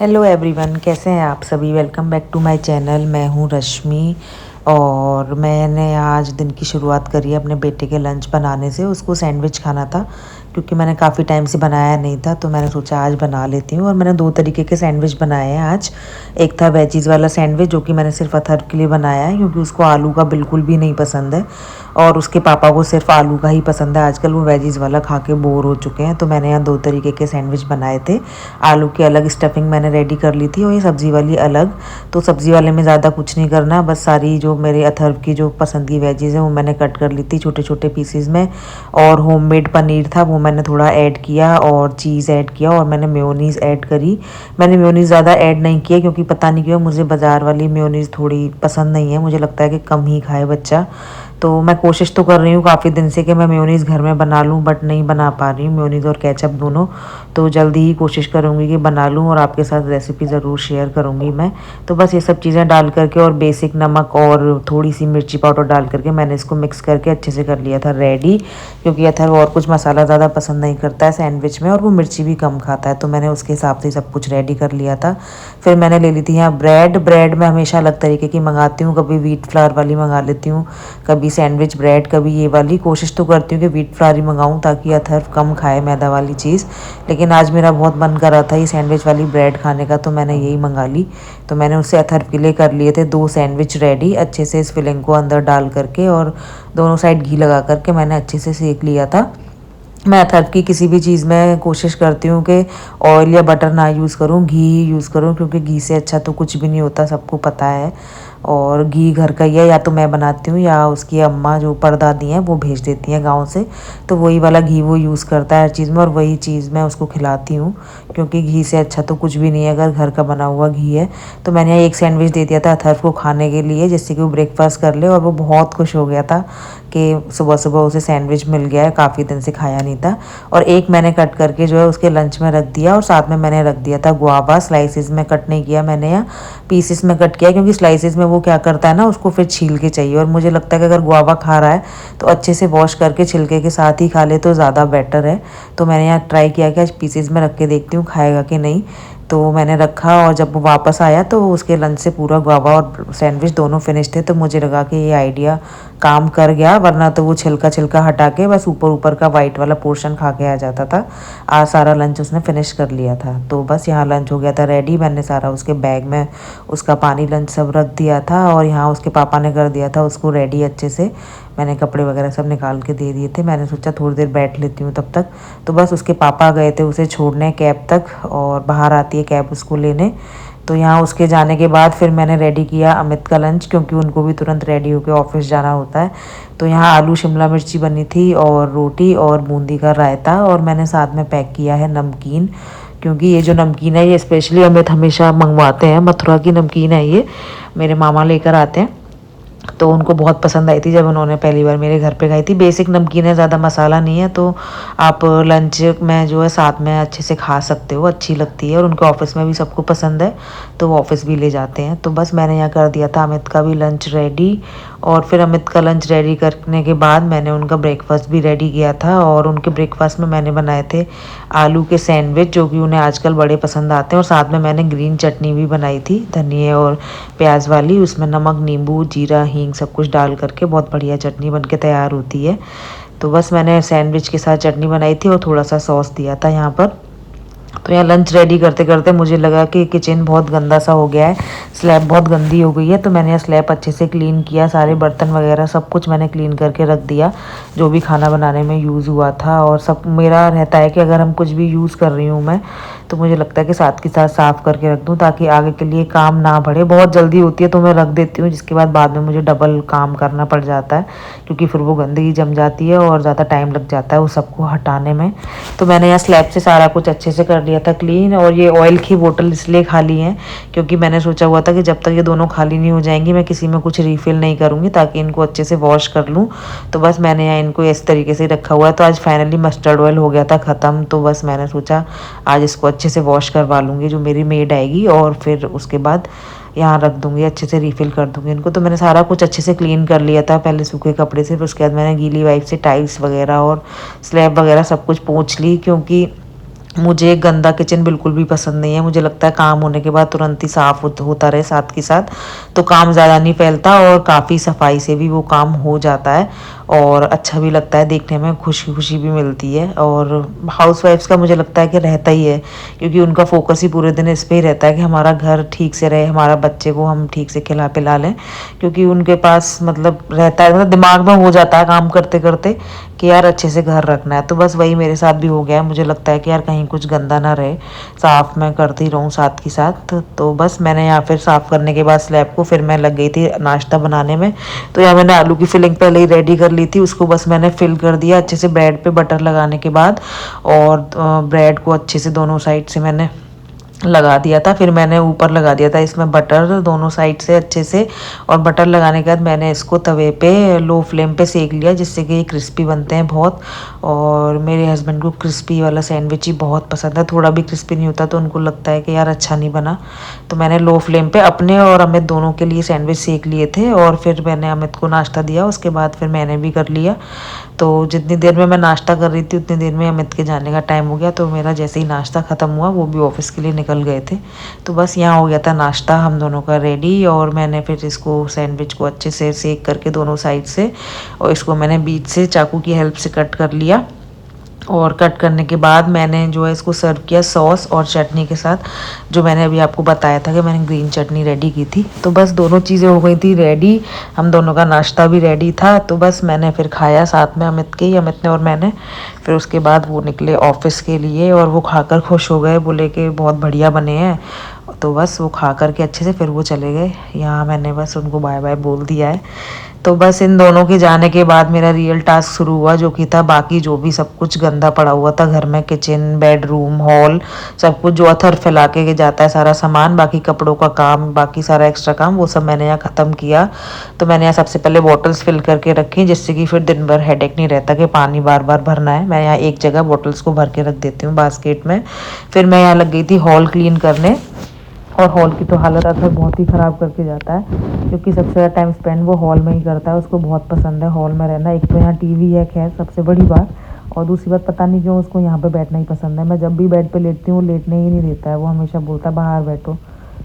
Hello everyone, कैसे हैं आप सभी। Welcome back to my channel. मैं हूं रश्मि और मैंने आज दिन की शुरुआत करी है अपने बेटे के लंच बनाने से। उसको सैंडविच खाना था क्योंकि मैंने काफ़ी टाइम से बनाया नहीं था, तो मैंने सोचा आज बना लेती हूँ। और मैंने दो तरीके के सैंडविच बनाए हैं आज। एक था वेजीज़ वाला सैंडविच जो कि मैंने सिर्फ अथर्व के लिए बनाया है क्योंकि उसको आलू का बिल्कुल भी नहीं पसंद है और उसके पापा को सिर्फ आलू का ही पसंद है। आजकल वो वेजीज़ वाला खा के बोर हो चुके हैं। तो मैंने यहाँ दो तरीके के सैंडविच बनाए थे। आलू की अलग स्टफिंग मैंने रेडी कर ली थी और ये सब्ज़ी वाली अलग। तो सब्ज़ी वाले में ज़्यादा कुछ नहीं करना, बस सारी जो मेरे अथर्व की जो पसंद की वेजीज़ हैं वो मैंने कट कर ली थी छोटे छोटे पीसीज में। और होममेड पनीर था वो मैंने थोड़ा ऐड किया और चीज़ ऐड किया और मैंने मेयोनीज़ ऐड करी। मैंने मेयोनीज़ ज़्यादा ऐड नहीं किया क्योंकि पता नहीं क्यों मुझे बाज़ार वाली मेयोनीज़ थोड़ी पसंद नहीं है। मुझे लगता है कि कम ही खाए बच्चा। तो मैं कोशिश तो कर रही हूँ काफ़ी दिन से कि मैं मेयोनीज़ घर में बना लूँ, बट नहीं बना पा रही हूँ मेयोनीज़ और केचप दोनों। तो जल्दी ही कोशिश करूँगी कि बना लूँ और आपके साथ रेसिपी ज़रूर शेयर करूँगी मैं। तो बस ये सब चीज़ें डाल करके और बेसिक नमक और थोड़ी सी मिर्ची पाउडर डाल करके मैंने इसको मिक्स करके अच्छे से कर लिया था रेडी। क्योंकि अथर्व और कुछ मसाला ज़्यादा पसंद नहीं करता है सैंडविच में और वो मिर्ची भी कम खाता है, तो मैंने उसके हिसाब से सब कुछ रेडी कर लिया था। फिर मैंने ले ली थी यहाँ ब्रेड मैं हमेशा अलग तरीके की मंगाती हूँ। कभी व्हीट फ्लावर वाली मंगा लेती हूँ, कभी सैंडविच ब्रेड, कभी ये वाली। कोशिश तो करती हूँ कि व्हीट फ्लावर ही मंगाऊँ ताकि अथर्व कम खाए मैदा वाली चीज़। लेकिन आज मेरा बहुत मन कर रहा था ये सैंडविच वाली ब्रेड खाने का, तो मैंने यही मंगा ली। तो मैंने उससे अथर्व के लिए कर लिए थे दो सैंडविच रेडी अच्छे से इस फिलिंग को अंदर डाल करके, और दोनों साइड घी लगा करके मैंने अच्छे से सेक लिया था। मैं अथर्व की किसी भी चीज़ में कोशिश करती हूँ कि ऑयल या बटर ना यूज़ करूँ, घी ही यूज़ करूँ, क्योंकि घी से अच्छा तो कुछ भी नहीं होता, सबको पता है। और घी घर का ही है, या तो मैं बनाती हूँ या उसकी अम्मा जो परदादी हैं वो भेज देती हैं गांव से, तो वही वाला घी वो यूज़ करता है हर चीज़ में और वही चीज़ मैं उसको खिलाती हूँ। क्योंकि घी से अच्छा तो कुछ भी नहीं है अगर घर का बना हुआ घी है। तो मैंने यहाँ एक सैंडविच दे दिया था अथर्व को खाने के लिए, जिससे कि वो ब्रेकफास्ट कर ले, और वो बहुत खुश हो गया था कि सुबह सुबह उसे सैंडविच मिल गया है, काफ़ी दिन से खाया नहीं था। और एक मैंने कट करके जो है उसके लंच में रख दिया, और साथ में मैंने रख दिया था गुआवा। स्लाइसिस में कट नहीं किया मैंने, या पीसेस में कट किया, क्योंकि स्लाइसिस में वो क्या करता है ना, उसको फिर छील के चाहिए। और मुझे लगता है कि अगर गुआवा खा रहा है तो अच्छे से वॉश करके छिलके के साथ ही खा ले तो ज़्यादा बेटर है। तो मैंने यहाँ ट्राई किया कि आज पीसेस में रख के देखती हूँ खाएगा कि नहीं। तो मैंने रखा और जब वो वापस आया तो उसके लंच से पूरा गुआवा और सैंडविच दोनों फिनिश थे। तो मुझे लगा कि ये आइडिया काम कर गया, वरना तो वो छिलका छिलका हटा के बस ऊपर ऊपर का वाइट वाला पोर्शन खा के आ जाता था। आज सारा लंच उसने फिनिश कर लिया था। तो बस यहाँ लंच हो गया था रेडी। मैंने सारा उसके बैग में उसका पानी लंच सब रख दिया था, और यहाँ उसके पापा ने कर दिया था उसको रेडी अच्छे से। मैंने कपड़े वगैरह सब निकाल के दे दिए थे। मैंने सोचा थोड़ी देर बैठ लेती हूँ तब तक। तो बस उसके पापा गए थे उसे छोड़ने कैब तक, और बाहर आती है कैब उसको लेने। तो यहाँ उसके जाने के बाद फिर मैंने रेडी किया अमित का लंच, क्योंकि उनको भी तुरंत रेडी होकर ऑफिस जाना होता है। तो यहाँ आलू शिमला मिर्ची बनी थी और रोटी और बूंदी का रायता, और मैंने साथ में पैक किया है नमकीन, क्योंकि ये जो नमकीन है ये स्पेशली अमित हमेशा मंगवाते हैं। मथुरा की नमकीन है ये, मेरे मामा लेकर आते हैं। तो उनको बहुत पसंद आई थी जब उन्होंने पहली बार मेरे घर पे खाई थी। बेसिक नमकीन है, ज़्यादा मसाला नहीं है, तो आप लंच में जो है साथ में अच्छे से खा सकते हो, अच्छी लगती है। और उनके ऑफिस में भी सबको पसंद है, तो वो ऑफिस भी ले जाते हैं। तो बस मैंने यहाँ कर दिया था अमित का भी लंच रेडी। और फिर अमित का लंच रेडी करने के बाद मैंने उनका ब्रेकफास्ट भी रेडी किया था, और उनके ब्रेकफास्ट में मैंने बनाए थे आलू के सैंडविच, जो कि उन्हें आजकल बड़े पसंद आते हैं। और साथ में मैंने ग्रीन चटनी भी बनाई थी धनिया और प्याज वाली, उसमें नमक, नींबू, जीरा, हींग सब कुछ डाल करके बहुत बढ़िया चटनी बन के तैयार होती है। तो बस मैंने सैंडविच के साथ चटनी बनाई थी और थोड़ा सा सॉस दिया था यहाँ पर। तो यहाँ लंच रेडी करते करते मुझे लगा कि किचन बहुत गंदा सा हो गया है, स्लैब बहुत गंदी हो गई है। तो मैंने यहाँ स्लैब अच्छे से क्लीन किया, सारे बर्तन वगैरह सब कुछ मैंने क्लीन करके रख दिया जो भी खाना बनाने में यूज़ हुआ था। और सब मेरा रहता है कि अगर हम कुछ भी यूज़ कर रही हूँ मैं, तो मुझे लगता है कि साथ के साथ साफ़ करके रख दूँ ताकि आगे के लिए काम ना बढ़े। बहुत जल्दी होती है तो मैं रख देती हूँ, जिसके बाद में मुझे डबल काम करना पड़ जाता है, क्योंकि फिर वो गंदगी जम जाती है और ज़्यादा टाइम लग जाता है वो सबको हटाने में। तो मैंने यहाँ स्लैब से सारा कुछ अच्छे से कर लिया था क्लीन। और ये ऑयल की बोतल इसलिए खाली है क्योंकि मैंने सोचा हुआ था कि जब तक ये दोनों खाली नहीं हो जाएंगी मैं किसी में कुछ रिफ़िल नहीं करूँगी, ताकि इनको अच्छे से वॉश कर लूँ। तो बस मैंने यहाँ इनको इस तरीके से रखा हुआ है। तो आज फाइनली मस्टर्ड ऑयल हो गया था ख़त्म, तो बस मैंने सोचा आज इसको अच्छे से वॉश करवा लूँगी जो मेरी मेड आएगी, और फिर उसके बाद यहाँ रख दूँगी, अच्छे से रिफ़िल कर दूँगी इनको। तो मैंने सारा कुछ अच्छे से क्लीन कर लिया था पहले सूखे कपड़े से, फिर उसके बाद मैंने गीली वाइप से टाइल्स वगैरह और स्लैब वगैरह सब कुछ पोंछ ली, क्योंकि मुझे गंदा किचन बिल्कुल भी पसंद नहीं है। मुझे लगता है काम होने के बाद तुरंत ही साफ़ होता रहे साथ के साथ, तो काम ज़्यादा नहीं फैलता और काफ़ी सफाई से भी वो काम हो जाता है और अच्छा भी लगता है देखने में, खुशी खुशी भी मिलती है। और हाउसवाइफ्स का मुझे लगता है कि रहता ही है, क्योंकि उनका फोकस ही पूरे दिन इस पे ही रहता है कि हमारा घर ठीक से रहे, हमारा बच्चे को हम ठीक से खिला पिला लें, क्योंकि उनके पास मतलब रहता है, मतलब दिमाग में हो जाता है काम करते करते कि यार अच्छे से घर रखना है। तो बस वही मेरे साथ भी हो गया है। मुझे लगता है कि यार कहीं कुछ गंदा ना रहे, साफ़ मैं करती रहूँ साथ के साथ। तो बस मैंने यहाँ फिर साफ़ करने के बाद स्लैब को फिर मैं लग गई थी नाश्ता बनाने में। तो यहाँ मैंने आलू की फिलिंग पहले ही रेडी कर ली थी, उसको बस मैंने फिल कर दिया अच्छे से ब्रेड पे बटर लगाने के बाद, और ब्रेड को अच्छे से दोनों साइड से मैंने लगा दिया था। फिर मैंने ऊपर लगा दिया था इसमें बटर दोनों साइड से अच्छे से, और बटर लगाने के बाद मैंने इसको तवे पे लो फ्लेम पे सेक लिया, जिससे कि ये क्रिस्पी बनते हैं बहुत। और मेरे हस्बैंड को क्रिस्पी वाला सैंडविच ही बहुत पसंद है, थोड़ा भी क्रिस्पी नहीं होता तो उनको लगता है कि यार अच्छा नहीं बना। तो मैंने लो फ्लेम पे अपने और अमित दोनों के लिए सैंडविच सेक लिए थे, और फिर मैंने अमित को नाश्ता दिया, उसके बाद फिर मैंने भी कर लिया। तो जितनी देर में मैं नाश्ता कर रही थी उतनी देर में अमित के जाने का टाइम हो गया, तो मेरा जैसे ही नाश्ता ख़त्म हुआ वो भी ऑफिस के लिए निकल गए थे। तो बस यहाँ हो गया था नाश्ता हम दोनों का रेडी, और मैंने फिर इसको सैंडविच को अच्छे से सेक करके दोनों साइड से, और इसको मैंने बीच से चाकू की हेल्प से कट कर लिया। और कट करने के बाद मैंने जो है इसको सर्व किया सॉस और चटनी के साथ, जो मैंने अभी आपको बताया था कि मैंने ग्रीन चटनी रेडी की थी। तो बस दोनों चीज़ें हो गई थी रेडी, हम दोनों का नाश्ता भी रेडी था। तो बस मैंने फिर खाया साथ में अमित के, अमित ने और मैंने। फिर उसके बाद वो निकले ऑफिस के लिए, और वो खाकर खुश हो गए, बोले कि बहुत बढ़िया बने हैं। तो बस वो खा कर के अच्छे से फिर वो चले गए। यहाँ मैंने बस उनको बाय बाय बोल दिया है। तो बस इन दोनों के जाने के बाद मेरा रियल टास्क शुरू हुआ, जो कि था बाकी जो भी सब कुछ गंदा पड़ा हुआ था घर में, किचन, बेडरूम, हॉल, सब कुछ जो अथर फैला के जाता है सारा सामान, बाकी कपड़ों का काम, बाकी सारा एक्स्ट्रा काम, वो सब मैंने यहाँ ख़त्म किया। तो मैंने यहाँ सबसे पहले बॉटल्स फिल करके रखी, जिससे कि फिर दिन भर हेडेक नहीं रहता कि पानी बार बार भरना है। मैं यहाँ एक जगह बॉटल्स को भर के रख देती हूँ बास्केट में। फिर मैं यहाँ लग गई थी हॉल क्लीन करने, और हॉल की तो हालत अक्सर बहुत ही ख़राब करके जाता है, क्योंकि सबसे ज़्यादा टाइम स्पेंड वो हॉल में ही करता है। उसको बहुत पसंद है हॉल में रहना। एक तो यहाँ टीवी है, खैर सबसे बड़ी बात, और दूसरी बात पता नहीं क्यों उसको यहाँ पे बैठना ही पसंद है। मैं जब भी बेड पे लेटती हूँ वो लेटने ही नहीं देता है, वो हमेशा बोलता है बाहर बैठो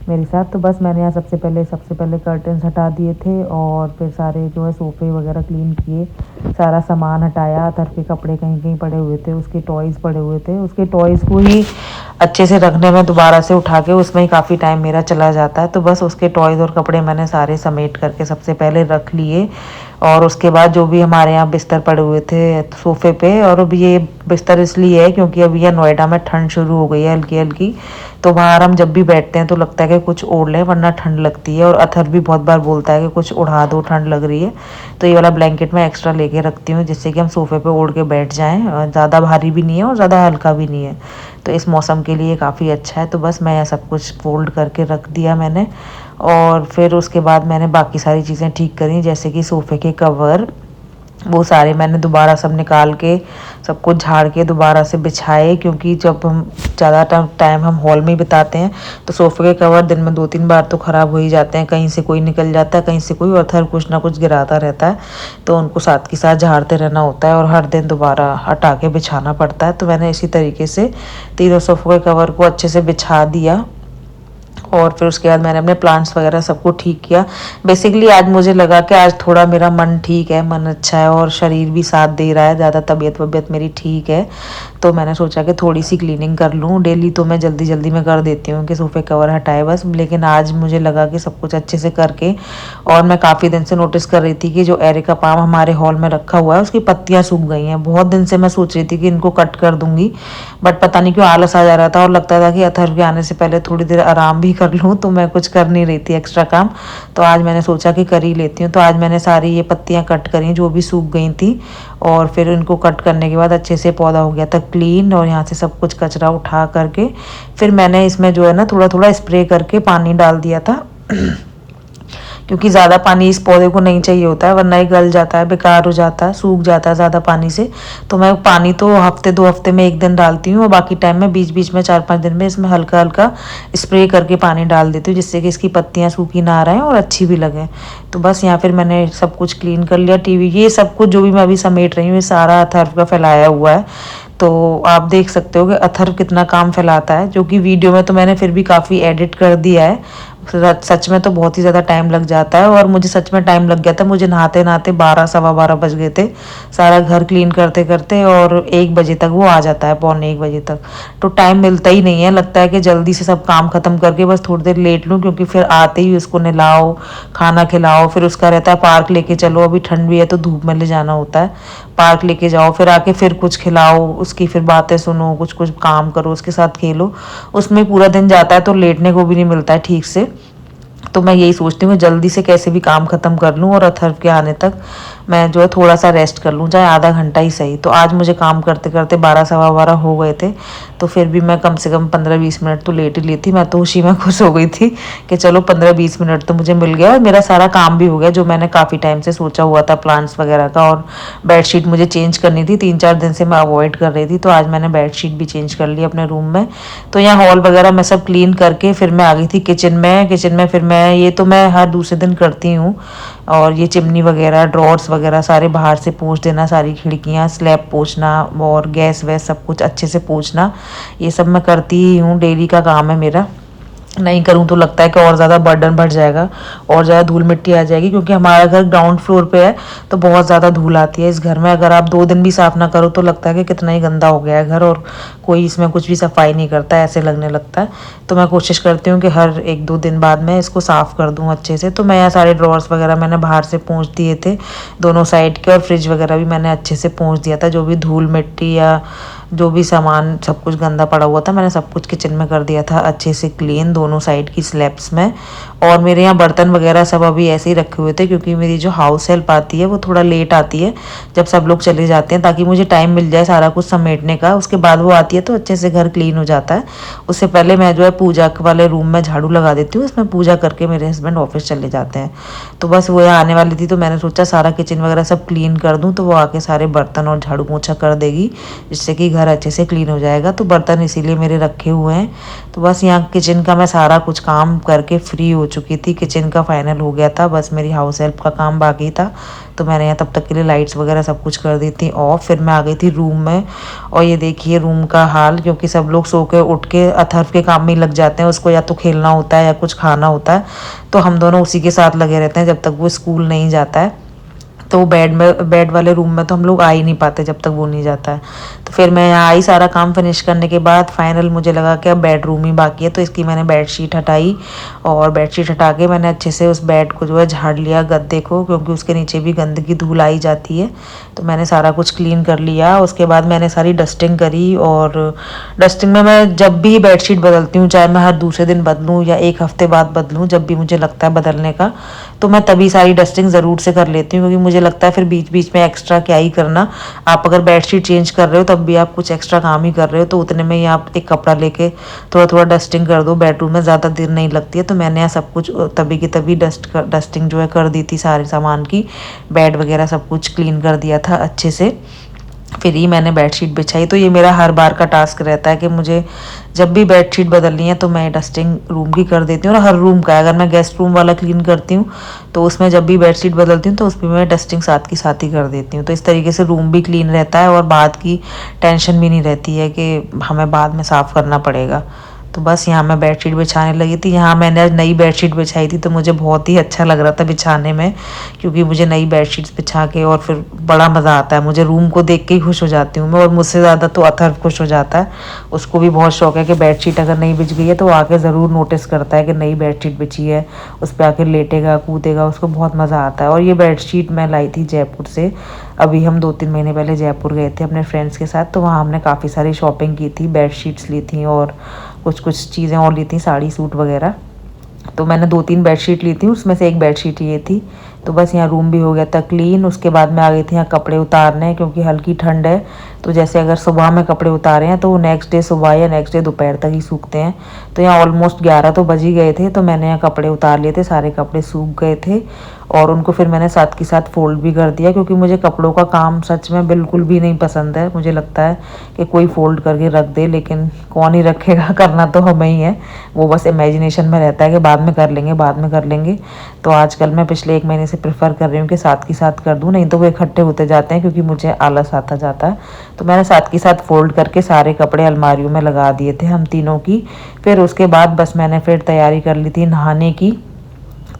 मेरे साथ। तो बस मैंने यहाँ सबसे पहले कर्टन्स हटा दिए थे, और फिर सारे जो है सोफ़े वगैरह क्लीन किए, सारा सामान हटाया। अतर के कपड़े कहीं कहीं पड़े हुए थे, उसके टॉयज़ पड़े हुए थे, उसके टॉयज़ को ही अच्छे से रखने में दोबारा से उठा के उसमें ही काफ़ी टाइम मेरा चला जाता है। तो बस उसके टॉयज़ और कपड़े मैंने सारे समेट करके सबसे पहले रख लिए, और उसके बाद जो भी हमारे यहाँ बिस्तर पड़े हुए थे सोफ़े पे, और अब ये बिस्तर इसलिए है क्योंकि अभी यहाँ नोएडा में ठंड शुरू हो गई है हल्की हल्की, तो बाहर हम जब भी बैठते हैं तो लगता है कि कुछ ओढ़ लें वरना ठंड लगती है। और अथर भी बहुत बार बोलता है कि कुछ उड़ा दो, ठंड लग रही है। तो ये वाला ब्लैंकेट मैं एक्स्ट्रा लेके रखती हूँ, जिससे कि हम सोफ़े पे ओढ़ के बैठ जाएँ, ज़्यादा भारी भी नहीं है और ज़्यादा हल्का भी नहीं है, तो इस मौसम के लिए काफ़ी अच्छा है। तो बस मैं यह सब कुछ फोल्ड करके रख दिया मैंने, और फिर उसके बाद मैंने बाकी सारी चीज़ें ठीक करी, जैसे कि सोफ़े के कवर, वो सारे मैंने दोबारा सब निकाल के सब कुछ झाड़ के दोबारा से बिछाए, क्योंकि जब हम ज़्यादा टाइम हम हॉल में ही बिताते हैं तो सोफ़े के कवर दिन में 2-3 बार तो ख़राब हो ही जाते हैं, कहीं से कोई निकल जाता है, कहीं से कोई, और हर कुछ ना कुछ गिराता रहता है, तो उनको साथ के साथ झाड़ते रहना होता है और हर दिन दोबारा हटा के बिछाना पड़ता है। तो मैंने इसी तरीके से तीनों सोफ़े के कवर को अच्छे से बिछा दिया, और फिर उसके बाद मैंने अपने प्लांट्स वगैरह सबको ठीक किया। बेसिकली आज मुझे लगा कि आज थोड़ा मेरा मन ठीक है, मन अच्छा है, और शरीर भी साथ दे रहा है, ज़्यादा तबीयत वबीयत मेरी ठीक है। तो मैंने सोचा कि थोड़ी सी क्लीनिंग कर लूँ। डेली तो मैं जल्दी जल्दी में कर देती हूँ कि सोफ़े कवर हटाए बस, लेकिन आज मुझे लगा कि सब कुछ अच्छे से करके, और मैं काफ़ी दिन से नोटिस कर रही थी कि जो एरिका पाम हमारे हॉल में रखा हुआ है उसकी पत्तियाँ सूख गई हैं। बहुत दिन से मैं सोच रही थी कि इनको कट कर दूँगी, बट पता नहीं क्यों आलस आ जा रहा था, और लगता था कि अथर्व के आने से पहले थोड़ी देर आराम भी कर लूँ, तो मैं कुछ कर नहीं रही थी एक्स्ट्रा काम। तो आज मैंने सोचा कि कर ही लेती हूँ। तो आज मैंने सारी ये पत्तियाँ कट करी जो भी सूख गई थी, और फिर इनको कट करने के बाद अच्छे से पौधा हो गया था क्लीन, और यहाँ से सब कुछ कचरा उठा करके फिर मैंने इसमें जो है ना थोड़ा थोड़ा स्प्रे करके पानी डाल दिया था क्योंकि ज़्यादा पानी इस पौधे को नहीं चाहिए होता है, वरना ये गल जाता है, बेकार हो जाता है, सूख जाता है ज़्यादा पानी से। तो मैं पानी तो हफ्ते 2 हफ्ते में 1 दिन डालती हूँ, और बाकी टाइम में बीच बीच में 4-5 दिन में इसमें हल्का हल्का स्प्रे करके पानी डाल देती हूँ, जिससे कि इसकी पत्तियाँ सूखी ना रहें और अच्छी भी लगे। तो बस यहाँ फिर मैंने सब कुछ क्लीन कर लिया। टीवी, ये सब कुछ जो भी मैं अभी समेट रही हूँ ये सारा अथर्व का फैलाया हुआ है। तो आप देख सकते हो कि अथर्व कितना काम फैलाता है, जो कि वीडियो में तो मैंने फिर भी काफ़ी एडिट कर दिया है। सच में तो बहुत ही ज़्यादा टाइम लग जाता है, और मुझे सच में टाइम लग गया था। मुझे नहाते नहाते 12 सवा 12 बज गए थे सारा घर क्लीन करते करते, और 1 बजे तक वो आ जाता है, पौने 1 बजे तक। तो टाइम मिलता ही नहीं है, लगता है कि जल्दी से सब काम ख़त्म करके बस थोड़ी देर लेट लूँ, क्योंकि फिर आते ही उसको नहलाओ, खाना खिलाओ, फिर उसका रहता है पार्क लेके चलो, अभी ठंड भी है तो धूप में ले जाना होता है, पार्क लेके जाओ, फिर आके फिर कुछ खिलाओ, उसकी फिर बातें सुनो, कुछ कुछ काम करो, उसके साथ खेलो, उसमें पूरा दिन जाता है, तो लेटने को भी नहीं मिलता है ठीक से। तो मैं यही सोचती हूँ जल्दी से कैसे भी काम ख़त्म कर लूँ, और अथर्व के आने तक मैं जो है थोड़ा सा रेस्ट कर लूँ, चाहे आधा घंटा ही सही। तो आज मुझे काम करते करते 12 सवा 12 हो गए थे, तो फिर भी मैं कम से कम 15-20 मिनट तो लेट ही लेती। मैं तो उसी में खुश हो गई थी कि चलो 15-20 मिनट तो मुझे मिल गया, और मेरा सारा काम भी हो गया जो मैंने काफ़ी टाइम से सोचा हुआ था प्लांट्स वगैरह का। और बेडशीट मुझे चेंज करनी थी, 3-4 दिन से मैं अवॉइड कर रही थी, तो आज मैंने बेडशीट भी चेंज कर ली अपने रूम में। तो यहाँ हॉल वगैरह मैं सब क्लीन करके फिर मैं आ गई थी किचन में। फिर मैं ये तो मैं हर दूसरे दिन करती हूँ, और ये चिमनी वगैरह, ड्रॉर्स वगैरह सारे बाहर से पोंछ देना, सारी खिड़कियाँ, स्लैब पोंछना, और गैस वैस सब कुछ अच्छे से पोंछना, ये सब मैं करती ही हूँ, डेली का काम है मेरा। नहीं करूँ तो लगता है कि और ज़्यादा बर्डन बढ़ जाएगा, और ज़्यादा धूल मिट्टी आ जाएगी, क्योंकि हमारा घर ग्राउंड फ्लोर पे है, तो बहुत ज़्यादा धूल आती है इस घर में। अगर आप 2 दिन भी साफ़ ना करो तो लगता है कि कितना ही गंदा हो गया है घर, और कोई इसमें कुछ भी सफाई नहीं करता है, ऐसे लगने लगता है। तो मैं कोशिश करती हूँ कि हर 1-2 दिन बाद मैं इसको साफ़ कर दूँ अच्छे से। तो मैं यहाँ सारे ड्रॉर्स वगैरह मैंने बाहर से पोंछ दिए थे दोनों साइड के, और फ्रिज वगैरह भी मैंने अच्छे से पोंछ दिया था। जो भी धूल मिट्टी या जो भी सामान सब कुछ गंदा पड़ा हुआ था, मैंने सब कुछ किचन में कर दिया था अच्छे से क्लीन, दोनों साइड की स्लैब्स में। और मेरे यहाँ बर्तन वगैरह सब अभी ऐसे ही रखे हुए थे, क्योंकि मेरी जो हाउस हेल्प आती है वो थोड़ा लेट आती है जब सब लोग चले जाते हैं, ताकि मुझे टाइम मिल जाए सारा कुछ समेटने का। उसके बाद वो आती है तो अच्छे से घर क्लीन हो जाता है। उससे पहले मैं जो है पूजा वाले रूम में झाड़ू लगा देती हूँ, उसमें पूजा करके मेरे हस्बैंड ऑफिस चले जाते हैं। तो बस वो यहाँ आने वाली थी, तो मैंने सोचा सारा किचन वगैरह सब क्लीन कर दूँ, तो वो आके सारे बर्तन और झाड़ू पोछा कर देगी, जिससे कि घर अच्छे से क्लीन हो जाएगा। तो बर्तन इसीलिए मेरे रखे हुए हैं। तो बस यहाँ किचन का मैं सारा कुछ काम करके फ्री हो चुकी थी, किचन का फाइनल हो गया था, बस मेरी हाउस हेल्प का काम बाकी था। तो मैंने यहाँ तब तक के लिए लाइट्स वगैरह सब कुछ कर दी थी ऑफ। फिर मैं आ गई थी रूम में, और ये देखिए रूम का हाल, क्योंकि सब लोग सो के उठ के अथर्व के काम में लग जाते हैं, उसको या तो खेलना होता है या कुछ खाना होता है, तो हम दोनों उसी के साथ लगे रहते हैं जब तक वो स्कूल नहीं जाता है। तो बेड वाले रूम में तो हम लोग आ ही नहीं पाते जब तक वो नहीं जाता है। तो फिर मैं यहाँ आई, सारा काम फिनिश करने के बाद फाइनल मुझे लगा कि अब बेडरूम ही बाकी है, तो इसकी मैंने बेडशीट हटाई, और बेडशीट हटा के मैंने अच्छे से उस बेड को जो है झाड़ लिया, गद्दे को, क्योंकि उसके नीचे भी गंदगी धूल आई जाती है। तो मैंने सारा कुछ क्लीन कर लिया। उसके बाद मैंने सारी डस्टिंग करी, और डस्टिंग में मैं जब भी बेडशीट बदलती हूँ, चाहे मैं हर दूसरे दिन बदलूँ या 1 हफ्ते बाद बदलूँ, जब भी मुझे लगता है बदलने का, तो मैं तभी सारी डस्टिंग ज़रूर से कर लेती हूँ, क्योंकि मुझे लगता है फिर बीच बीच में एक्स्ट्रा क्या ही करना। आप अगर बेडशीट चेंज कर रहे हो तब भी आप कुछ एक्स्ट्रा काम ही कर रहे हो, तो उतने में ही आप एक कपड़ा लेके थोड़ा थोड़ा डस्टिंग कर दो, बेडरूम में ज़्यादा देर नहीं लगती है। तो मैंने यहाँ सब कुछ तभी की तभी डस्टिंग जो है कर दी थी सारे सामान की, बेड वगैरह सब कुछ क्लीन कर दिया था अच्छे से। फिर ही मैंने बेडशीट बिछाई। तो ये मेरा हर बार का टास्क रहता है कि मुझे जब भी बेडशीट बदलनी है तो मैं डस्टिंग रूम की कर देती हूँ, और हर रूम का। अगर मैं गेस्ट रूम वाला क्लीन करती हूँ तो उसमें जब भी बेडशीट बदलती हूँ तो उसमें मैं डस्टिंग साथ की साथ ही कर देती हूँ। तो इस तरीके से रूम भी क्लीन रहता है, और बाद की टेंशन भी नहीं रहती है कि हमें बाद में साफ़ करना पड़ेगा। तो बस यहाँ मैं बेडशीट बिछाने लगी थी। यहाँ मैंने आज नई बेडशीट बिछाई थी, तो मुझे बहुत ही अच्छा लग रहा था बिछाने में, क्योंकि मुझे नई बेडशीट्स बिछा के और फिर बड़ा मज़ा आता है। मुझे रूम को देख के ही खुश हो जाती हूँ मैं, और मुझसे ज़्यादा तो अथर्व खुश हो जाता है। उसको भी बहुत शौक है कि बेडशीट अगर नई बिछ गई है तो वो आके ज़रूर नोटिस करता है कि नई बेडशीट बिछी है, उस पर आके लेटेगा, कूदेगा, उसको बहुत मज़ा आता है। और ये बेडशीट मैं लाई थी जयपुर से। अभी हम 2-3 महीने पहले जयपुर गए थे अपने फ्रेंड्स के साथ, तो वहाँ हमने काफ़ी सारी शॉपिंग की थी, बेडशीट्स ली थी और कुछ कुछ चीज़ें और ली थी, साड़ी सूट वगैरह। तो मैंने 2-3 बेडशीट ली थी, उसमें से एक बेडशीट ये थी। तो बस यहाँ रूम भी हो गया था क्लीन। उसके बाद मैं आ गई थी यहाँ कपड़े उतारने, क्योंकि हल्की ठंड है, तो जैसे अगर सुबह में कपड़े उतारे हैं तो वो नेक्स्ट डे सुबह या नेक्स्ट डे दोपहर तक ही सूखते हैं। तो यहाँ ऑलमोस्ट 11 तो बज ही गए थे, तो मैंने यहाँ कपड़े उतार लिए थे, सारे कपड़े सूख गए थे, और उनको फिर मैंने साथ के साथ फोल्ड भी कर दिया, क्योंकि मुझे कपड़ों का काम सच में बिल्कुल भी नहीं पसंद है। मुझे लगता है कि कोई फोल्ड करके रख दे, लेकिन कौन ही रखेगा, करना तो हमें ही है। वो बस इमेजिनेशन में रहता है कि बाद में कर लेंगे, बाद में कर लेंगे। तो आजकल मैं पिछले 1 महीने से प्रेफर कर रही हूँ कि साथ के साथ कर दूँ, नहीं तो वो इकट्ठे होते जाते हैं, क्योंकि मुझे आलस आता जाता है। तो मैंने साथ के साथ फोल्ड करके सारे कपड़े अलमारियों में लगा दिए थे हम तीनों की। फिर उसके बाद बस मैंने फिर तैयारी कर ली थी नहाने की।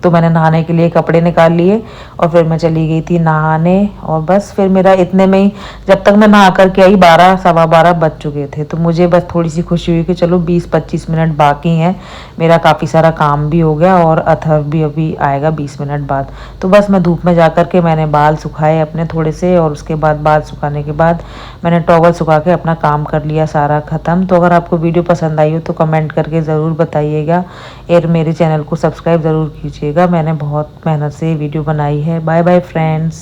तो मैंने नहाने के लिए कपड़े निकाल लिए और फिर मैं चली गई थी नहाने। और बस फिर मेरा इतने में ही, जब तक मैं नहा करके आई 12 सवा 12 बज चुके थे। तो मुझे बस थोड़ी सी खुशी हुई कि चलो 20-25 मिनट बाकी हैं, मेरा काफ़ी सारा काम भी हो गया और अथर्व भी अभी आएगा 20 मिनट बाद। तो बस मैं धूप में जा कर के मैंने बाल सुखाए अपने थोड़े से, और उसके बाद बाल सुखाने के बाद मैंने टॉवल सुखा के अपना काम कर लिया सारा ख़त्म। तो अगर आपको वीडियो पसंद आई हो तो कमेंट करके ज़रूर बताइएगा और मेरे चैनल को सब्सक्राइब ज़रूर कीजिएगा। मैंने बहुत मेहनत से वीडियो बनाई है। Bye bye friends.